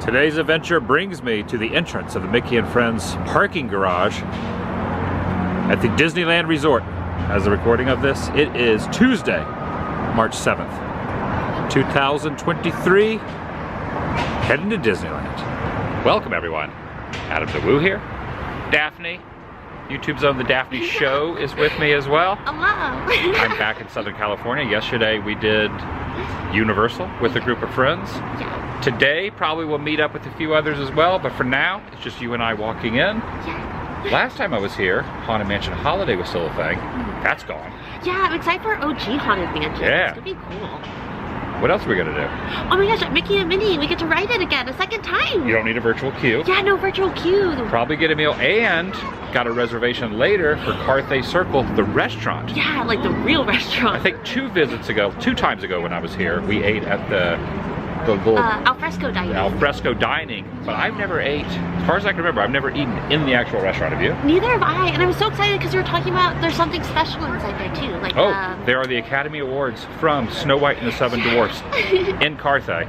Today's adventure brings me to the entrance of the Mickey and Friends parking garage at the Disneyland Resort. As the recording of this, it is Tuesday, March 7th, 2023, heading to Disneyland. Welcome everyone. Adam TheDailyWoo here. Daphne, YouTube's own The Daphne Show is with me as well. Hello. I'm back in Southern California. Yesterday we did Universal with a group of friends. Yeah. Today probably we'll meet up with a few others as well, but for now it's just you and I walking in. Yeah. Last time I was here, Haunted Mansion Holiday was still a thing. That's gone. Yeah, I'm excited for OG Haunted Mansion. Yeah. It's gonna be cool. What else are we gonna do? Oh my gosh, Mickey and Minnie, we get to ride it again a second time. You don't need a virtual queue. Yeah, no virtual queue. Probably get a meal and got a reservation later for Carthay Circle, the restaurant. Yeah, like the real restaurant. I think two times ago when I was here, we ate at the little alfresco dining. Alfresco dining, but I've never ate, as far as I can remember, I've never eaten in the actual restaurant. Have you? Neither have I, and I was so excited because you were talking about there's something special inside there too. Like there are the Academy Awards from Snow White and the Seven Dwarfs in Carthay.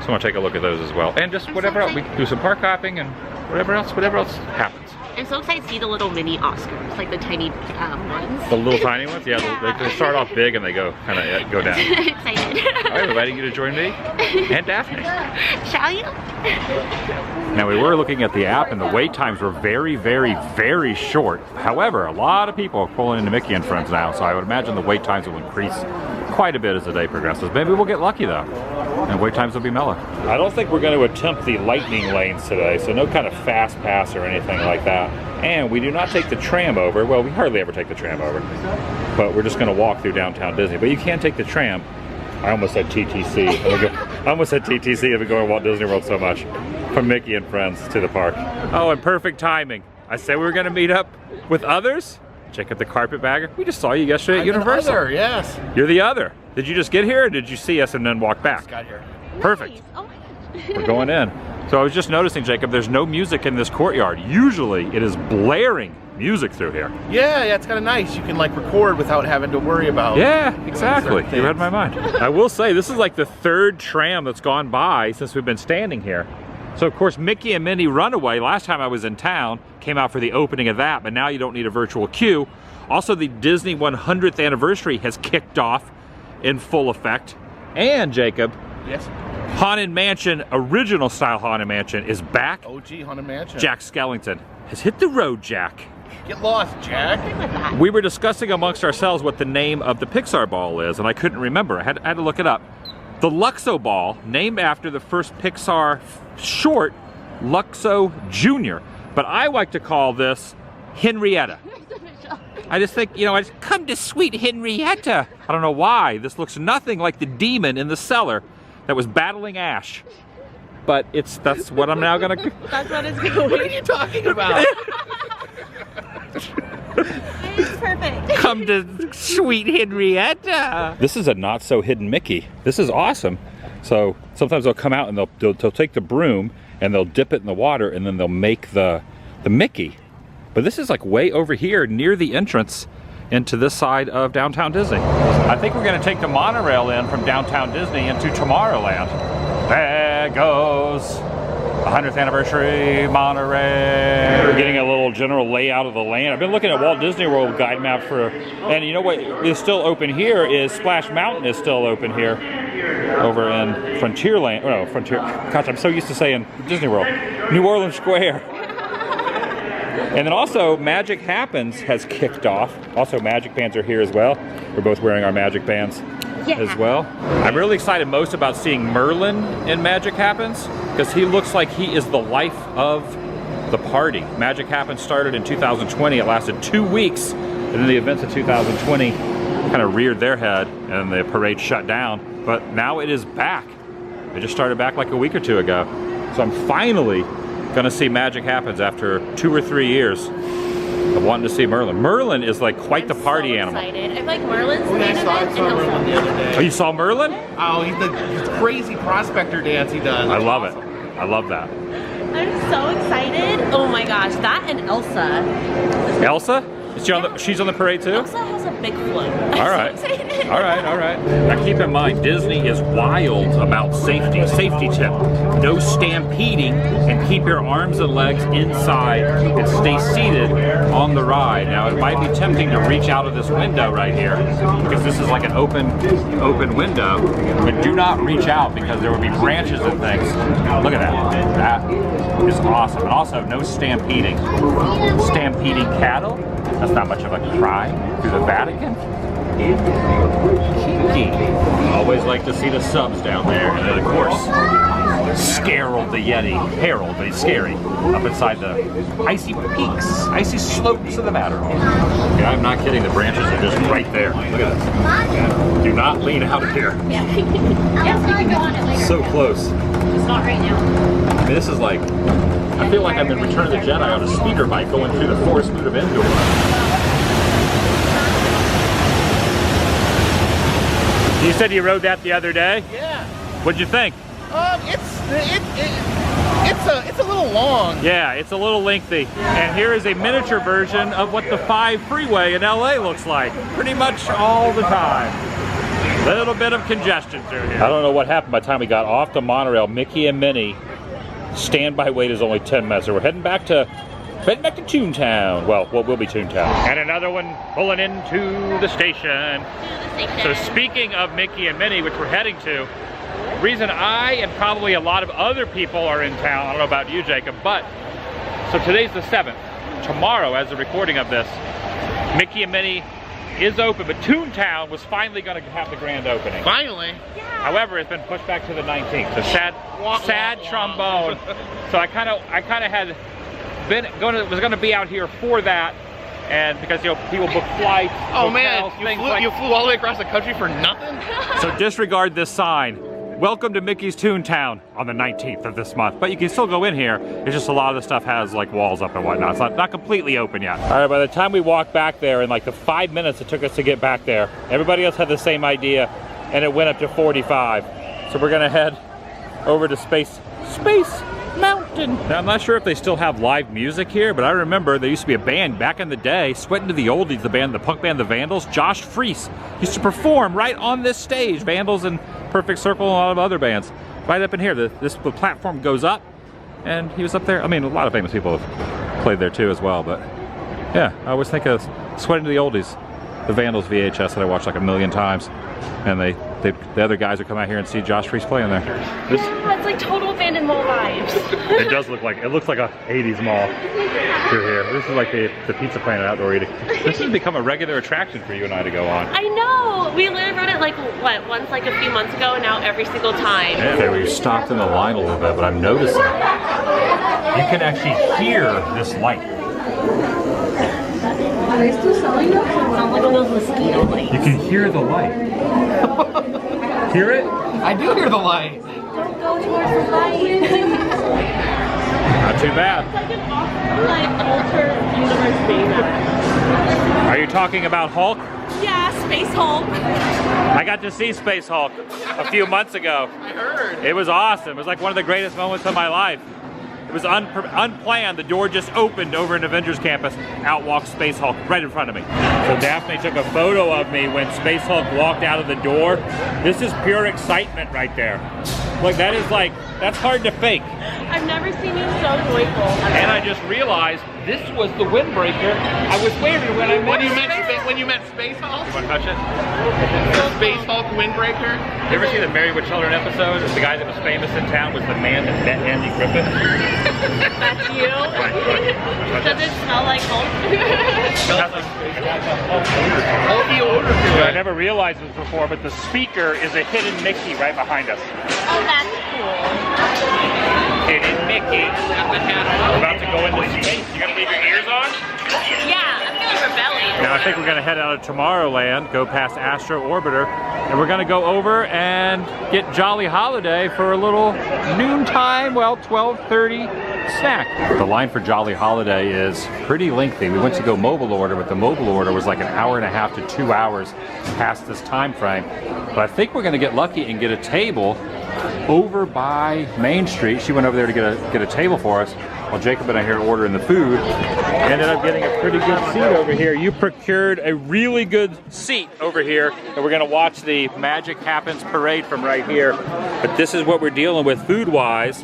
So I want to take a look at those as well. And just whatever else, we can do some park hopping and whatever else happens. I'm so excited to see the little mini Oscars, like the tiny ones. The little tiny ones? Yeah, they start off big and they go kind of go down. Excited. I'm inviting you to join me and Daphne. Shall you? Now we were looking at the app and the wait times were very, very, very short. However, a lot of people are pulling into Mickey and Friends now, so I would imagine the wait times will increase quite a bit as the day progresses. Maybe we'll get lucky though, and wait times will be mellow. I don't think we're going to attempt the lightning lanes today, so no kind of fast pass or anything like that. And we do not take the tram over. Well, we hardly ever take the tram over, but we're just going to walk through downtown Disney. But you can take the tram. I almost said TTC. I almost said TTC if we go to Walt Disney World so much. From Mickey and Friends to the park. Oh, and perfect timing. I said we were going to meet up with others. Check out the carpetbagger. We just saw you yesterday at Universal. I'm the other, yes. You're the other. Did you just get here or did you see us and then walk back? Just got here. Perfect. Nice. Oh my gosh. We're going in. So I was just noticing, Jacob, there's no music in this courtyard. Usually it is blaring music through here. Yeah, it's kind of nice. You can like record without having to worry about. Yeah, exactly. You read my mind. I will say, this is like the third tram that's gone by since we've been standing here. So of course, Mickey and Minnie Runaway, last time I was in town, came out for the opening of that, but now you don't need a virtual queue. Also, the Disney 100th anniversary has kicked off in full effect. And Jacob, Yes. Haunted Mansion, original style Haunted Mansion is back. OG Haunted Mansion. Jack Skellington has hit the road, Jack. Get lost, Jack. With that. We were discussing amongst ourselves what the name of the Pixar Ball is, and I couldn't remember. I had to look it up. The Luxo Ball, named after the first Pixar short, Luxo Jr. But I like to call this Henrietta. I just think, you know, I just come to sweet Henrietta. I don't know why. This looks nothing like the demon in the cellar that was battling Ash. But that's what I'm now gonna... That's what it's going. What are you talking about? It's perfect. Come to sweet Henrietta. This is a not so hidden Mickey. This is awesome. So sometimes they'll come out and they'll take the broom and they'll dip it in the water and then they'll make the Mickey. But this is like way over here near the entrance into this side of downtown Disney. I think we're gonna take the monorail in from downtown Disney into Tomorrowland. There goes 100th anniversary monorail. We're getting a little general layout of the land. I've been looking at Walt Disney World guide map and you know what is still open here is Splash Mountain is still open here over in Frontierland. Oh no, Frontier. Gosh, I'm so used to saying Disney World. New Orleans Square. And then also Magic Happens has kicked off. Also Magic Bands are here as well. We're both wearing our Magic Bands as well. I'm really excited most about seeing Merlin in Magic Happens because he looks like he is the life of the party. Magic Happens started in 2020. It lasted 2 weeks, and then the events of 2020 kind of reared their head and the parade shut down. But now it is back. It just started back like a week or two ago. So I'm finally gonna see Magic Happens after 2 or 3 years of wanting to see Merlin. Merlin is like quite the party animal. Excited. I feel like Merlin's the I main saw event and Merlin the Elsa. other day. Oh, you saw Merlin? Oh, he's the crazy prospector dance he does. I love Awesome. it. I love that. I'm so excited. Oh my gosh, that and Elsa. Elsa? Is she she's on the parade too? Elsa has a big float. All right. So excited. All right, all right. Now keep in mind, Disney is wild about safety. Safety tip: no stampeding, and keep your arms and legs inside and stay seated on the ride. Now it might be tempting to reach out of this window right here because this is like an open window, but do not reach out because there will be branches and things. Look at that. That is awesome. And also, no stampeding. Stampeding cattle? That's not much of a crime through the Vatican. Kinky. Always like to see the subs down there. And then, of course, Scarol the Yeti. Harold, but he's scary. Up inside the icy peaks, icy slopes of the Matterhorn. Yeah, I'm not kidding. The branches are just right there. Look at this. Do not lean out of here. Yes, we can go on it later. So close. Just not right now. I mean, this is like, I feel like I'm in Return of the Jedi on a speeder bike going through the Forest Moon of Endor. You said you rode that the other day? Yeah. What'd you think? It's a little long. Yeah, it's a little lengthy. And here is a miniature version of what the 5 freeway in LA looks like. Pretty much all the time. Little bit of congestion through here. I don't know what happened by the time we got off the monorail. Mickey and Minnie standby wait is only 10 minutes. So we're heading back to Toontown. Well, what will be Toontown. And another one pulling into the station. So speaking of Mickey and Minnie, which we're heading to, the reason I and probably a lot of other people are in town, I don't know about you, Jacob, but so today's the 7th. Tomorrow, as the recording of this, Mickey and Minnie is open, but Toontown was finally going to have the grand opening. Finally. However, it's been pushed back to the 19th. So sad trombone. So I kind of had was going to be out here for that, and because people book flights. Oh hotels, man, you flew all the way across the country for nothing? So disregard this sign. Welcome to Mickey's Toontown on the 19th of this month. But you can still go in here. It's just a lot of the stuff has like walls up and whatnot. It's not completely open yet. All right, by the time we walked back there in like the 5 minutes it took us to get back there, everybody else had the same idea and it went up to 45. So we're gonna head over to Space Mountain. Now I'm not sure if they still have live music here, but I remember there used to be a band back in the day, Sweatin' to the Oldies, the punk band, the Vandals. Josh Freese used to perform right on this stage. Vandals and Perfect Circle and a lot of other bands. Right up in here, the platform goes up, and he was up there. I mean, a lot of famous people have played there too as well, but yeah, I always think of Sweatin' to the Oldies, the Vandals VHS that I watched like 1,000,000 times, and the other guys would come out here and see Josh Freese playing there. Yeah, it's like total abandoned mall vibes. It looks like a 80s mall through here. This is like the Pizza Planet outdoor eating. This has become a regular attraction for you and I to go on. I know. We literally rode it like once like a few months ago, and now every single time. Okay, we stopped in the line a little bit, but I'm noticing you can actually hear this light. Are they still selling them? It sounds like one of those mosquito lights. You can hear the light. Hear it? I do hear the light. Don't go towards the light. Not too bad. It's like alter universe Baymax. Are you talking about Hulk? Yeah, Space Hulk. I got to see Space Hulk a few months ago. I heard. It was awesome. It was like one of the greatest moments of my life. It was unplanned. The door just opened over an Avengers campus. Out walked Space Hulk right in front of me. So Daphne took a photo of me when Space Hulk walked out of the door. This is pure excitement right there. Like that's hard to fake. I've never seen you so joyful. And I just realized this was the windbreaker I was wearing when you met Space Hulk? You want to touch it? The Space Hulk windbreaker? You ever see the Married with Children episode? The guy that was famous in town was the man that met Andy Griffith. That's you? Does it smell like Hulk? Hulky order to I it. never realized this before, but the speaker is a hidden Mickey right behind us. Oh, that's cool. Hidden Mickey. We're about to go into space. You gonna leave your ears on? Yeah, I'm feeling rebellious. Now I think we're gonna head out of Tomorrowland, go past Astro Orbiter, and we're gonna go over and get Jolly Holiday for a little noontime, 12:30 snack. The line for Jolly Holiday is pretty lengthy. We went to go mobile order, but the mobile order was like 1.5 to 2 hours past this time frame. But I think we're gonna get lucky and get a table over by Main Street. She went over there to get a table for us while Jacob and I here ordering the food. Ended up getting a pretty good seat over here. You procured a really good seat over here, and we're gonna watch the Magic Happens parade from right here. But this is what we're dealing with food-wise.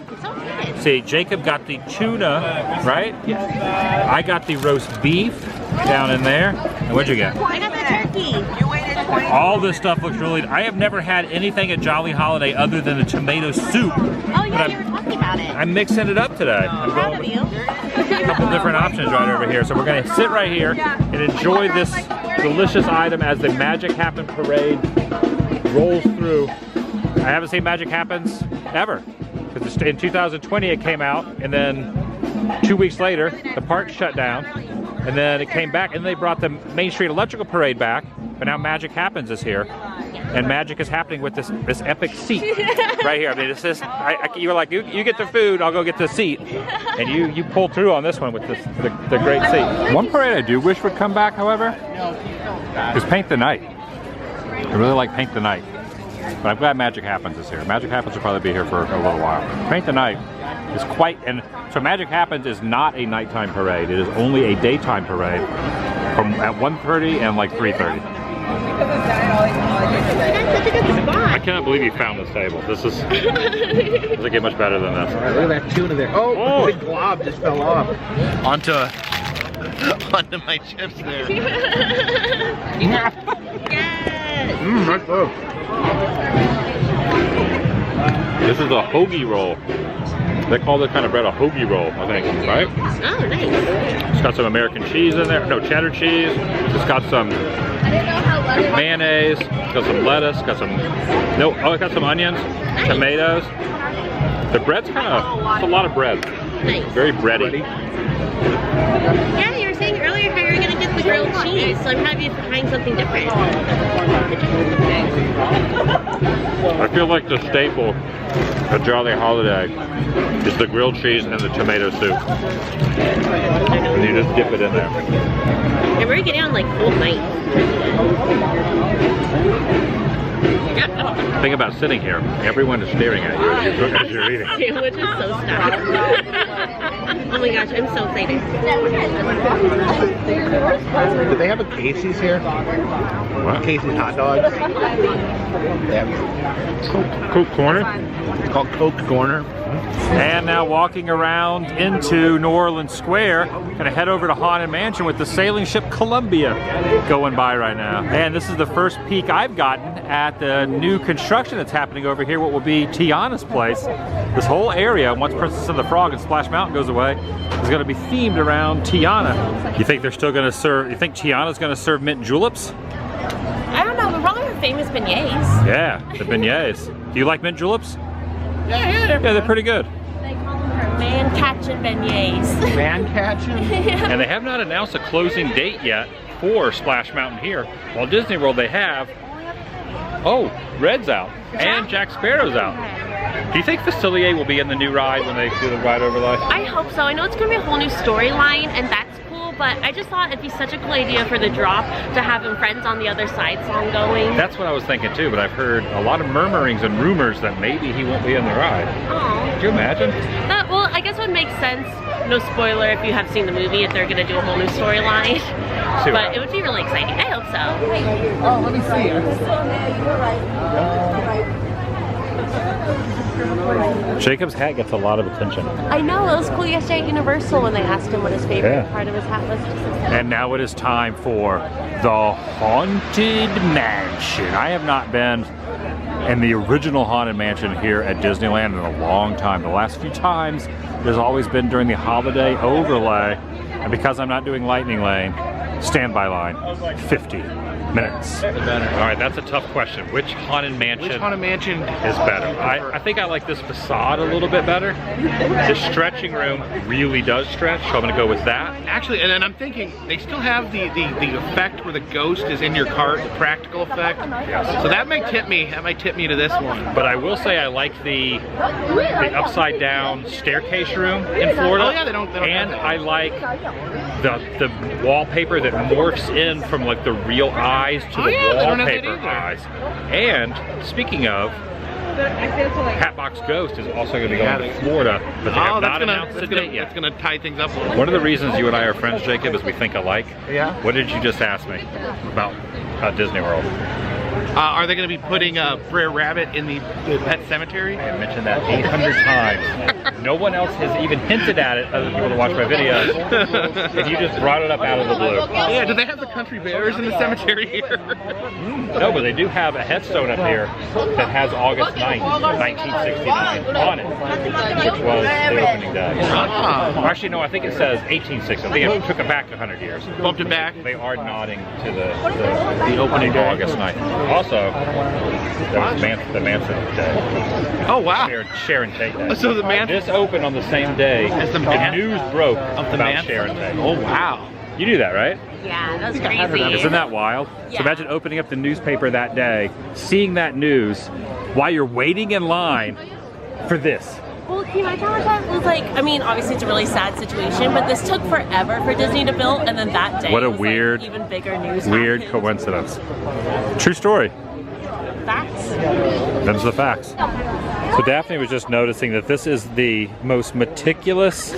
See, Jacob got the tuna, right? Yeah. I got the roast beef down in there. And what'd you get? I got the turkey. All this stuff looks really... I have never had anything at Jolly Holiday other than a tomato soup. Oh yeah, you were talking about it. I'm mixing it up today. I'm proud of you. A couple different options right over here. So we're gonna sit right here and enjoy this delicious item as the Magic Happen parade rolls through. I haven't seen Magic Happens ever. Because in 2020 it came out, and then 2 weeks later the park shut down, and then it came back, and they brought the Main Street Electrical Parade back, but now Magic Happens is here, and magic is happening with this epic seat right here. I mean, it's just, you were like, you get the food, I'll go get the seat, and you pulled through on this one with the great seat. One parade I do wish would come back, however, is Paint the Night. I really like Paint the Night. But I'm glad Magic Happens is here. Magic Happens will probably be here for a little while. Paint the Night is quite, and so Magic Happens is not a nighttime parade. It is only a daytime parade from at 1:30 and like 3:30. I cannot believe you found this table. This is, doesn't get much better than this. All right, look at that tuna there. Oh, the big glob just fell off. Onto my chips there. Yes. That's good. This is a hoagie roll. They call this kind of bread a hoagie roll, I think, right? Oh, nice. It's got some American cheese in there. No, cheddar cheese. It's got some mayonnaise. It's got some lettuce. Got some, no, oh, it got some onions, tomatoes. The bread's kind of, it's a lot of bread. Nice. Very bready. Yeah, you were saying earlier how you were going to get the grilled cheese, so I'm happy to find something different. I feel like the staple at Jolly Holiday is the grilled cheese and the tomato soup. And you just dip it in there. And we're getting on like cold nights. Think about sitting here. Everyone is staring at you as you're eating. Sandwich is so stuck. Oh my gosh, I'm so excited. Do they have a Casey's here? What? Casey's hot dogs. They have Coke Corner. It's called Coke Corner. And now walking around into New Orleans Square, gonna head over to Haunted Mansion with the sailing ship Columbia going by right now. And this is the first peek I've gotten at the new construction that's happening over here, what will be Tiana's place. This whole area, once Princess and the Frog and Splash Mountain goes away, is gonna be themed around Tiana. You think they're still gonna serve, you think Tiana's gonna serve mint juleps? I don't know, but probably her famous beignets. Yeah, the beignets. Do you like mint juleps? Yeah, they're pretty good. They call them her man-catching beignets. Man-catching? And they have not announced a closing date yet for Splash Mountain here. While Disney World they have, oh, Red's out and Jack Sparrow's out. Do you think Facilier will be in the new ride when they do the ride overlay? I hope so. I know it's going to be a whole new storyline, and that's cool, but I just thought it'd be such a cool idea for the drop to have him Friends on the Other Side song going. That's what I was thinking too, but I've heard a lot of murmurings and rumors that maybe he won't be in the ride. Oh. Could you imagine? Well, I guess it would make sense, no spoiler if you have seen the movie, if they're going to do a whole new storyline. But it would be really exciting. I hope so. Oh, let me see. Jacob's hat gets a lot of attention. I know, it was cool yesterday at Universal when they asked him what his favorite part of his hat was. And now it is time for the Haunted Mansion. I have not been in the original Haunted Mansion here at Disneyland in a long time. The last few times, there's always been during the holiday overlay. And because I'm not doing Lightning Lane, standby line, 50 minutes. All right, that's a tough question. Which Haunted Mansion, is better? I think I like this facade a little bit better. The stretching room really does stretch, so I'm gonna go with that. Actually, and then I'm thinking, they still have the effect where the ghost is in your cart, the practical effect. Yes. So that might tip me to this one. But I will say I like the upside down staircase room in Florida. Oh yeah, they don't and I like the wallpaper that morphs in from like the real eyes to the wallpaper eyes. And speaking of, Hatbox Ghost is also going to be going to Florida, but they have not announced the date yet. That's gonna tie things up. One of the reasons you and I are friends, Jacob, is we think alike. Yeah. What did you just ask me about Disney World? Are they going to be putting Brer Rabbit in the pet cemetery? I have mentioned that 800 times. No one else has even hinted at it other than people that watch my videos. And you just brought it up out of the blue. Yeah, do they have the country bears in the cemetery here? No, but they do have a headstone up here that has August 9th, 1969 on it, which was the opening day. Actually, no, I think it says 1860. I think it took it back 100 years. Bumped it back? They are nodding to the opening day, August 9th. Also, there was the Manson Day. Oh, wow. Sharon Tate Day. So the Manson... This opened on the same day as the news broke about Manson? Sharon Tate. Oh, wow. You knew that, right? Yeah, that's crazy. Isn't that wild? Yeah. So imagine opening up the newspaper that day, seeing that news, while you're waiting in line for this. Well, can you imagine how that was like? I mean, obviously it's a really sad situation, but this took forever for Disney to build, and then that day What a was weird, like even bigger news. weird happened. coincidence. True story. Facts. Them's the facts. So Daphne was just noticing that this is the most meticulous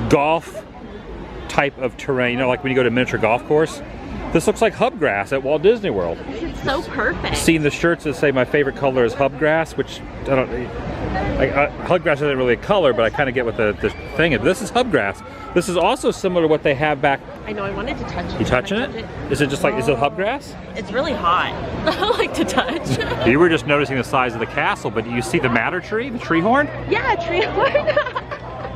golf type of terrain. You know, like when you go to a miniature golf course. This looks like hubgrass at Walt Disney World. It's so perfect. Seen the shirts that say my favorite color is hubgrass, which I don't. Hubgrass isn't really a color, but I kind of get what the thing is. This is hubgrass. This is also similar to what they have back. I know. I wanted to touch it. You touching it? Is it just like, is it hubgrass? It's really hot. I like to touch. You were just noticing the size of the castle, but you see the matter tree, the tree horn? Yeah, tree horn.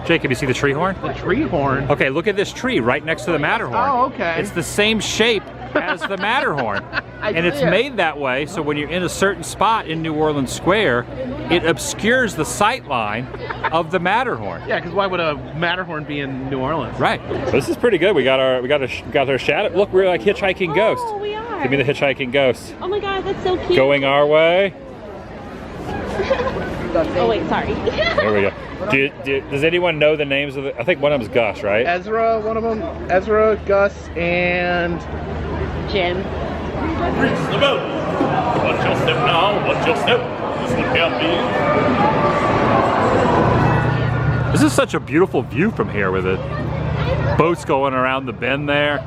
Jacob, you see the tree horn? The tree horn? Okay, look at this tree right next to the Matterhorn. Oh, okay. It's the same shape as the Matterhorn. And it's made that way so when you're in a certain spot in New Orleans Square, it obscures the sight line of the Matterhorn. Yeah, because why would a Matterhorn be in New Orleans? Right. So this is pretty good. We got our shadow. Look, we're like hitchhiking ghosts. Oh, we are. Give me the hitchhiking ghost. Oh my god, that's so cute. Going our way. Oh wait, sorry. There we go. Does anyone know the names of the? I think one of them is Gus, right? Ezra, one of them. Ezra, Gus, and Jim. Reach the boat. Watch your step now. Watch your step. Just look out, me. This is such a beautiful view from here with it. Boats going around the bend there.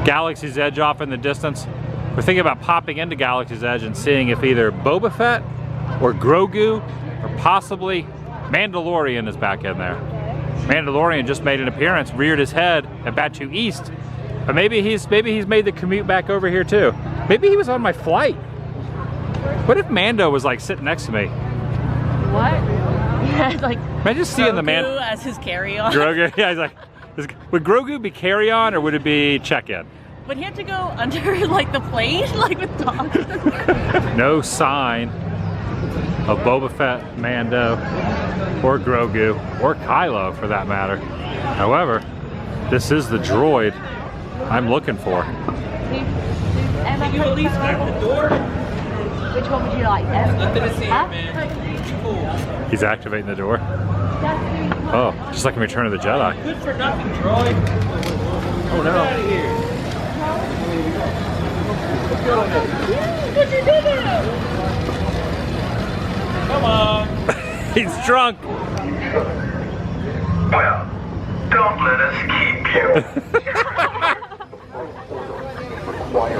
Galaxy's Edge off in the distance. We're thinking about popping into Galaxy's Edge and seeing if either Boba Fett or Grogu or possibly Mandalorian is back in there. Mandalorian just made an appearance, reared his head at Batu East. But maybe he's made the commute back over here too. Maybe he was on my flight. What if Mando was like sitting next to me? What? Yeah, like Imagine seeing the man as his carry-on. Grogu, yeah, he's like, would Grogu be carry-on or would it be check-in? Would he have to go under like the plane, like with dogs? No sign of Boba Fett, Mando, or Grogu, or Kylo for that matter. However, this is the droid I'm looking for. Can you at least get the door? Which one would you like? He's activating the door. Oh, just like in Return of the Jedi. Good for nothing, droid. oh no. Get out of here. Come on. He's drunk. Well, don't let us keep you.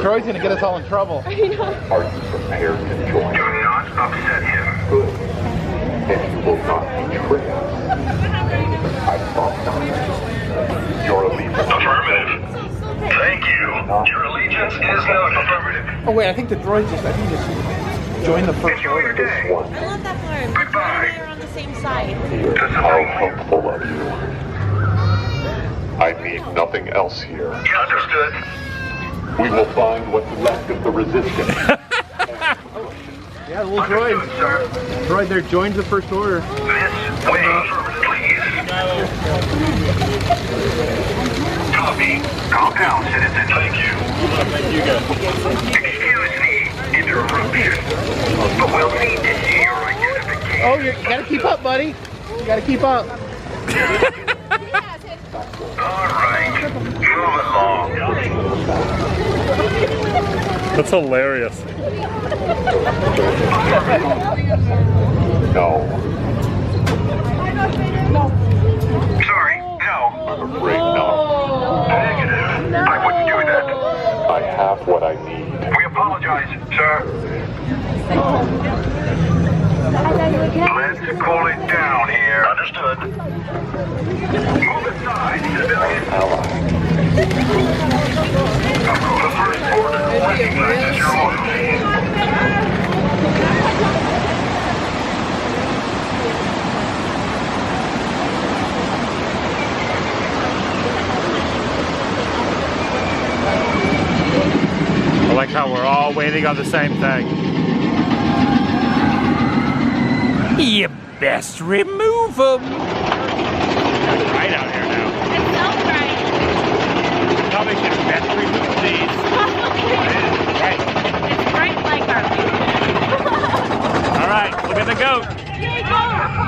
Troy's gonna get us all in trouble. Do not upset him. Good. And you will not betray us. I promise. Your allegiance. Affirmative. Thank you. Your allegiance is noted. Affirmative. Oh wait, I think the droid just joined the first Enjoy your order. day. I love that farm. Goodbye. They're on the same side. How helpful of you. I need nothing else here. You understood? We will find what's left of the resistance. Yeah, the little droid. Understood, sir. Droid there joined the first order. This way, please. Copy. Calm down, citizen. Thank you. Excuse the interruption, but we'll need to see your identification. Oh, you gotta keep up, buddy. You gotta keep up. All right, move along. That's hilarious. No. Sorry, no. I'm afraid not. Negative. I wouldn't do that. I have what I need. We apologize, sir. Let's cool it down here. Understood. Move aside, civilian. Ally. The first order recognizes your loyalty. I like how we're all waiting on the same thing. You best remove them. Right out here now. It smells right. Probably should best remove these. Right. It's bright like our All right, look at the goat. Yay, go! Let's go!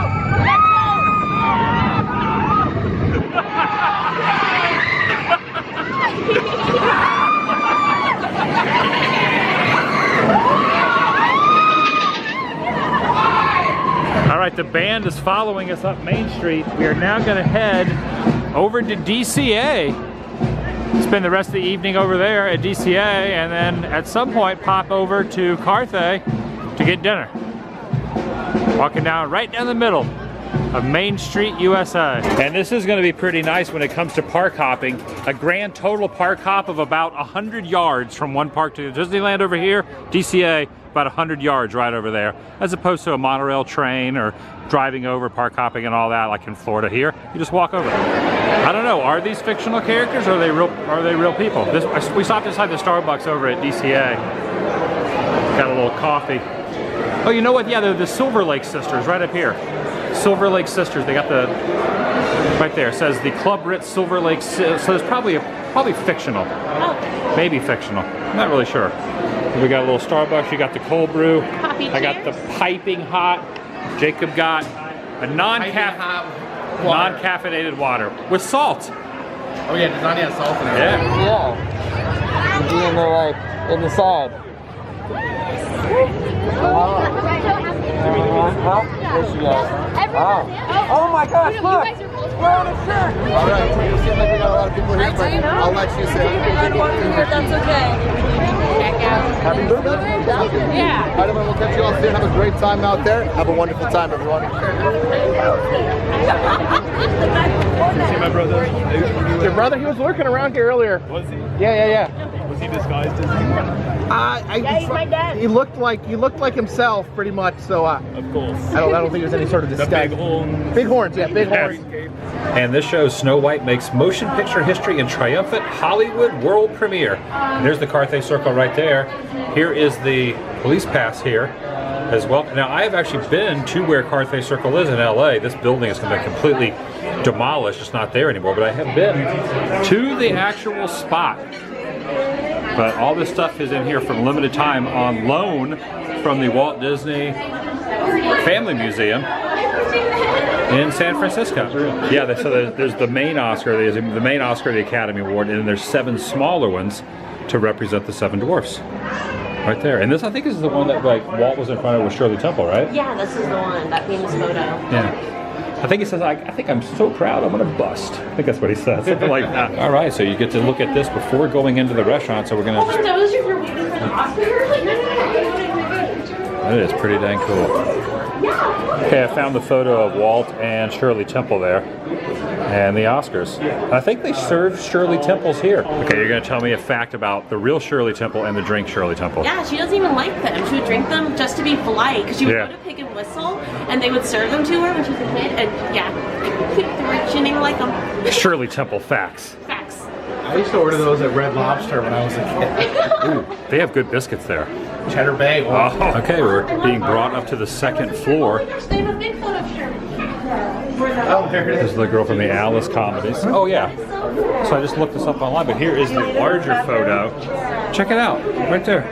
All right, the band is following us up Main Street. We are now going to head over to DCA. Spend the rest of the evening over there at DCA, and then at some point pop over to Carthay to get dinner. Walking down right down the middle of Main Street, USA. And this is going to be pretty nice when it comes to park hopping. A grand total park hop of about 100 yards from one park to Disneyland over here, DCA, about 100 yards right over there, as opposed to a monorail train or driving over, park hopping and all that like in Florida here. You just walk over. I don't know, are these fictional characters or are they real people? We stopped inside the Starbucks over at DCA. Got a little coffee. Oh, you know what? Yeah, they're the Silver Lake sisters right up here. Silver Lake sisters. They got the right there. It says the Club Ritz Silver Lake. So it's probably fictional. Oh. Maybe fictional. I'm not really sure. We got a little Starbucks. You got the cold brew. Coffee I got the piping hot. Jacob got a non-caffeinated water with salt. Oh yeah, does not have salt in it. Yeah. Yeah. In the like in the side. There she goes. Oh my gosh, look! We're on a shirt! Alright, so you seem like we got a lot of people here, but I'll let you say it. That's okay. Happy birthday! Yeah. Alright, everyone, we'll catch you all soon. Have a great time out there. Have a wonderful time, everyone. See my brother? Your brother, he was lurking around here earlier. Was he? Yeah. Was he disguised as him? He's my dad. He looked like himself, pretty much. So Of course. I don't think there's any sort of The disguise. big horn. Big horns, yeah, big horns. And this shows Snow White makes motion picture history in triumphant Hollywood world premiere. And there's the Carthay Circle right there. Here is the police pass here as well. Now, I have actually been to where Carthay Circle is in LA. This building is going to be completely demolished. It's not there anymore, but I have been to the actual spot. But all this stuff is in here for a limited time on loan from the Walt Disney Family Museum in San Francisco. Yeah, so there's the main Oscar, the main Oscar, the Academy Award, and then there's 7 smaller ones to represent the 7 dwarfs. Right there. And this, I think, is the one that like Walt was in front of with Shirley Temple, right? Yeah, this is the one, that famous photo. Yeah. I think he says, I think I'm so proud I'm going to bust. I think that's what he says, something like that. All right, so you get to look at this before going into the restaurant, so we're going to just... Those are for waiting for the Oscar? That is pretty dang cool. Okay, I found the photo of Walt and Shirley Temple there, and the Oscars. I think they serve Shirley Temples here. Okay, you're going to tell me a fact about the real Shirley Temple and the drink Shirley Temple. Yeah, she doesn't even like them. She would drink them just to be polite, because she would go to Pig and Whistle, and they would serve them to her when she was a kid, and yeah, she didn't like them. Shirley Temple facts. Facts. I used to order those at Red Lobster when I was a kid. Ooh, they have good biscuits there. Cheddar Bay. Oh, okay, we're being brought up to the 2nd floor. They have a big photo of Shirley. Oh, there it This is. is the girl from the Alice comedies. Oh yeah. So I just looked this up online, but here is the larger photo. Check it out, right there.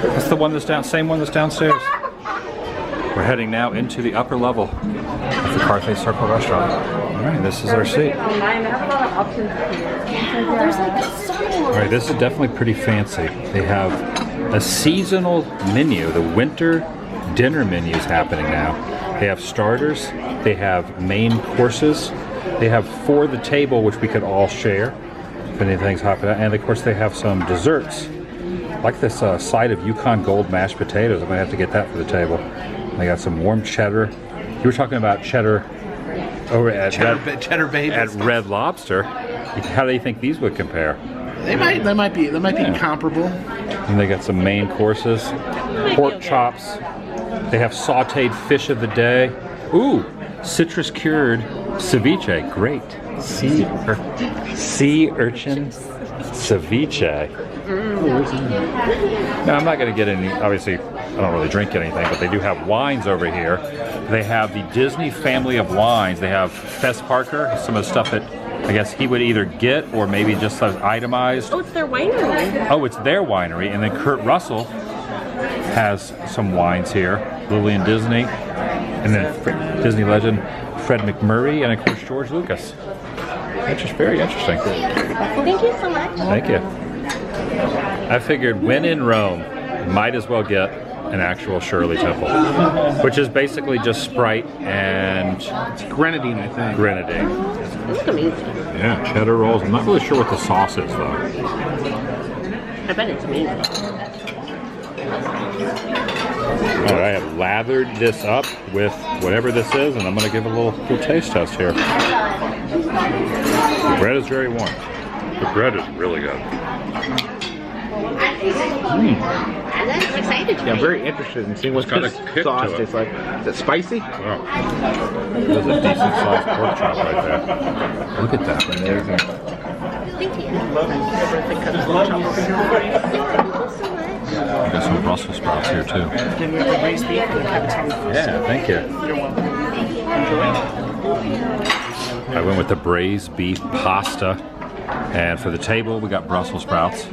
That's the one that's same one that's downstairs. We're heading now into the upper level of the Carthay Circle restaurant. All right, this is our seat. There's like so many. All right, this is definitely pretty fancy. They have a seasonal menu. The winter dinner menu is happening now. They have starters, they have main courses, they have for the table, which we could all share if anything's hopping out, and of course they have some desserts. Like this side of Yukon Gold mashed potatoes. I'm gonna have to get that for the table. They got some warm cheddar. You were talking about cheddar over at cheddar baby at Red Lobster. How do you think these would compare? They might be comparable. And they got some main courses, pork chops. They have sautéed fish of the day. Ooh, citrus cured ceviche. Great. Sea urchin ceviche. Now I'm not going to get any. Obviously, I don't really drink anything, but they do have wines over here. They have the Disney family of wines. They have Fess Parker, some of the stuff that I guess he would either get or maybe just itemized. Oh, it's their winery. Oh, it's their winery. And then Kurt Russell has some wines here. Lily and Disney. And then Disney legend Fred McMurray. And of course, George Lucas. That's just very interesting. Thank you so much. Thank you. I figured when in Rome, might as well get an actual Shirley Temple, which is basically just Sprite and Grenadine, I think. Grenadine. They look amazing. Yeah, cheddar rolls. I'm not really sure what the sauce is though. I bet it's amazing. All right, I have lathered this up with whatever this is, and I'm going to give it a little taste test here. The bread is very warm. The bread is really good. I'm excited. Yeah, I'm very interested in seeing what kind of sauce tastes like. Is it spicy? Wow. There's a decent sized pork chop right there. Look at that. Amazing. Thank you. Got some Brussels sprouts here too. Yeah, thank you. I went with the braised beef pasta. And for the table, we got Brussels sprouts.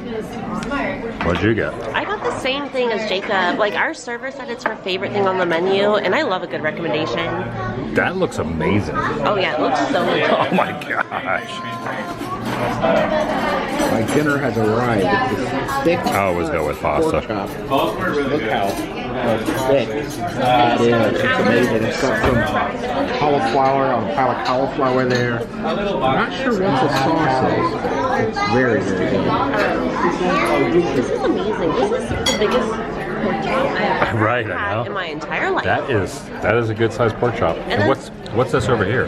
What did you get? I got the same thing as Jacob. Like, our server said it's her favorite thing on the menu, and I love a good recommendation. That looks amazing. Oh yeah, it looks so good. Oh my gosh. My dinner has arrived. It's thick. I always go with pasta. Look how thick it is. It's amazing. It's got some cauliflower, a pile of cauliflower there. I'm not sure what the sauce is. It's very, very good. This is amazing. This is the biggest pork chop I've Right, I had know. in my entire life. That is a good sized pork chop. And what's this over here?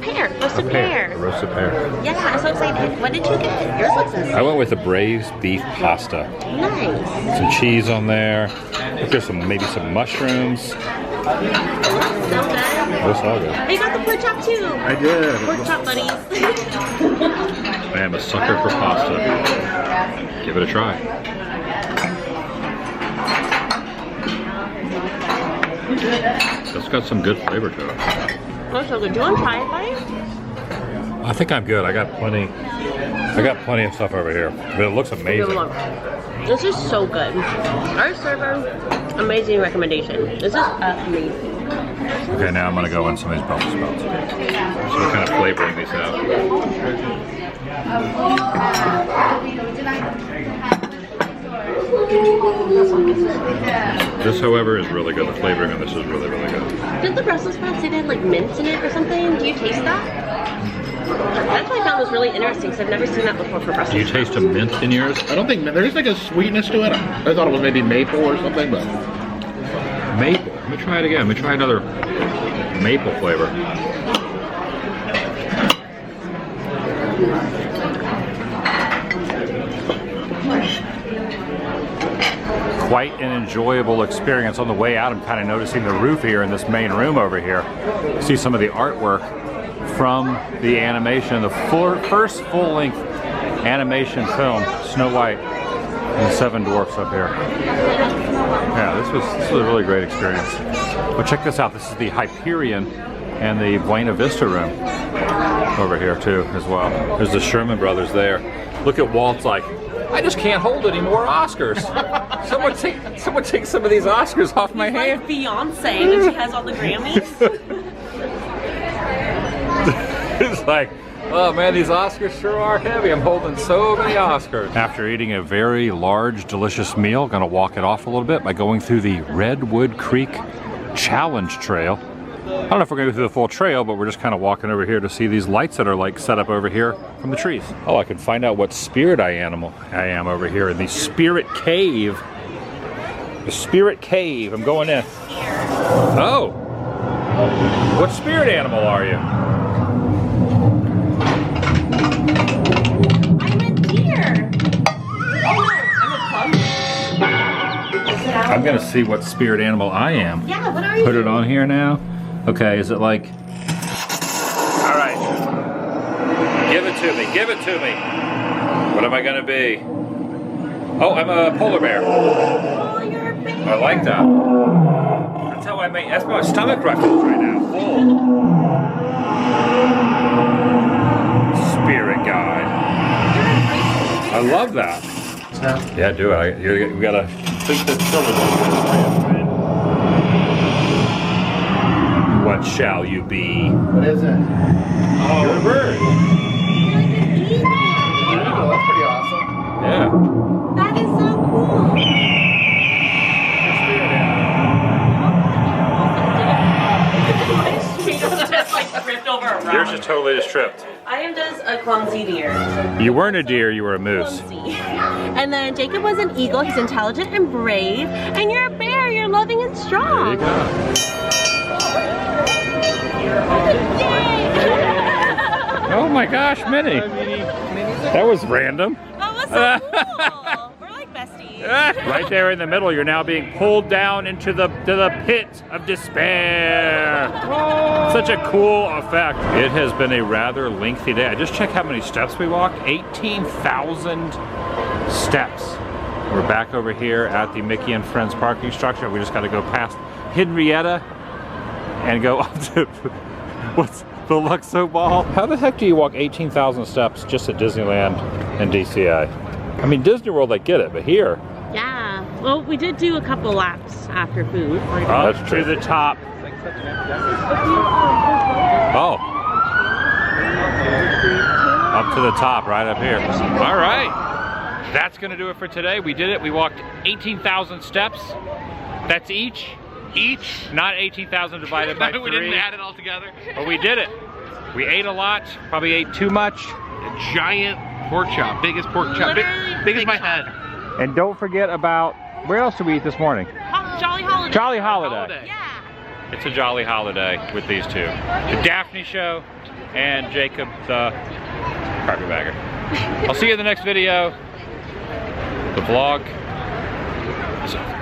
Pear, roasted A pear. roasted pear. Yeah, I'm so excited. What did you get? Yours looks insane. I went with the braised beef pasta. Nice. Some cheese on there. There's maybe some mushrooms. It looks so good. Looks all good. You got the pork chop too. I did. Pork chop buddies. I am a sucker for pasta. Give it a try. It's got some good flavor to it. Looks so good. Do you want to try it, buddy? I think I'm good. I got plenty of stuff over here. But it looks amazing. This is so good. Our server, amazing recommendation. This is amazing. Okay, now I'm gonna go in some of these Brussels sprouts. So what kind of flavoring these have? This, however, is really good. The flavoring on this is really, really good. Did the Brussels sprouts say they had like mint in it or something? Do you taste that? That's what I found was really interesting because I've never seen that before for Brussels Do you sprouts. taste a mint in yours? I don't think there's like a sweetness to it. I thought it was maybe maple or something, but Maple. Let me try it again. Let me try another maple flavor. Quite an enjoyable experience. On the way out, I'm kind of noticing the roof here in this main room over here. See some of the artwork from the animation, the first full-length animation film, Snow White and the Seven Dwarfs up here. Yeah, this was a really great experience. But check this out. This is the Hyperion and the Buena Vista room over here too as well. There's the Sherman Brothers there. Look at Walt's like, I just can't hold any more Oscars. Someone take some of these Oscars off my hand. Like Beyonce when she has all the Grammys. It's like, Oh man, these Oscars sure are heavy. I'm holding so many Oscars. After eating a very large, delicious meal, gonna walk it off a little bit by going through the Redwood Creek Challenge Trail. I don't know if we're gonna go through the full trail, but we're just kind of walking over here to see these lights that are like set up over here from the trees. Oh, I can find out what spirit I am over here in the Spirit Cave. The Spirit Cave, I'm going in. Oh, what spirit animal are you? I'm a deer. Oh no, I'm gonna see what spirit animal I am. Yeah, what are you? Put it on here now. Okay, is it like... All right. Give it to me, give it to me. What am I gonna be? Oh, I'm a polar bear. Oh, you're a bear. I like that. That's how I make, that's my stomach ruffles right now. Full. Spirit guide. I love that. Yeah, do it. We gotta... Think that silver one. What shall you be? What is it? Oh, You're a bird. Oh, that's pretty awesome. Yeah. That is so cool. Just like tripped over a rock. Yours just totally just tripped. I am just a clumsy deer. You weren't a deer, you were a moose. Clumsy. And then Jacob was an eagle. He's intelligent and brave. And you're a bear. You're loving and There strong. you go. Oh my gosh, Minnie. That was random. That was so cool. We're like besties. Right there in the middle, you're now being pulled down into the pit of despair. Such a cool effect. It has been a rather lengthy day. I just checked how many steps we walked. 18,000 steps. We're back over here at the Mickey and Friends parking structure. We just got to go past Henrietta and go up to what's the Luxo Ball. How the heck do you walk 18,000 steps just at Disneyland and DCA? I mean, Disney World, I get it, but here. Yeah. Well, we did do a couple laps after food. Up to the top. Oh. Up to the top, right up here. All right. That's gonna do it for today. We did it. We walked 18,000 steps. That's each. Each? Not 18,000 divided by 3. We didn't add it all together. But we did it. We ate a lot. Probably ate too much. A giant pork chop. Biggest pork chop. Literally Big as my big head. And don't forget about, where else did we eat this morning? Jolly Holiday. Jolly Holiday. Yeah. It's a jolly holiday with these two. The Daphne Show and Jacob the Carpetbagger. I'll see you in the next video. The vlog is over.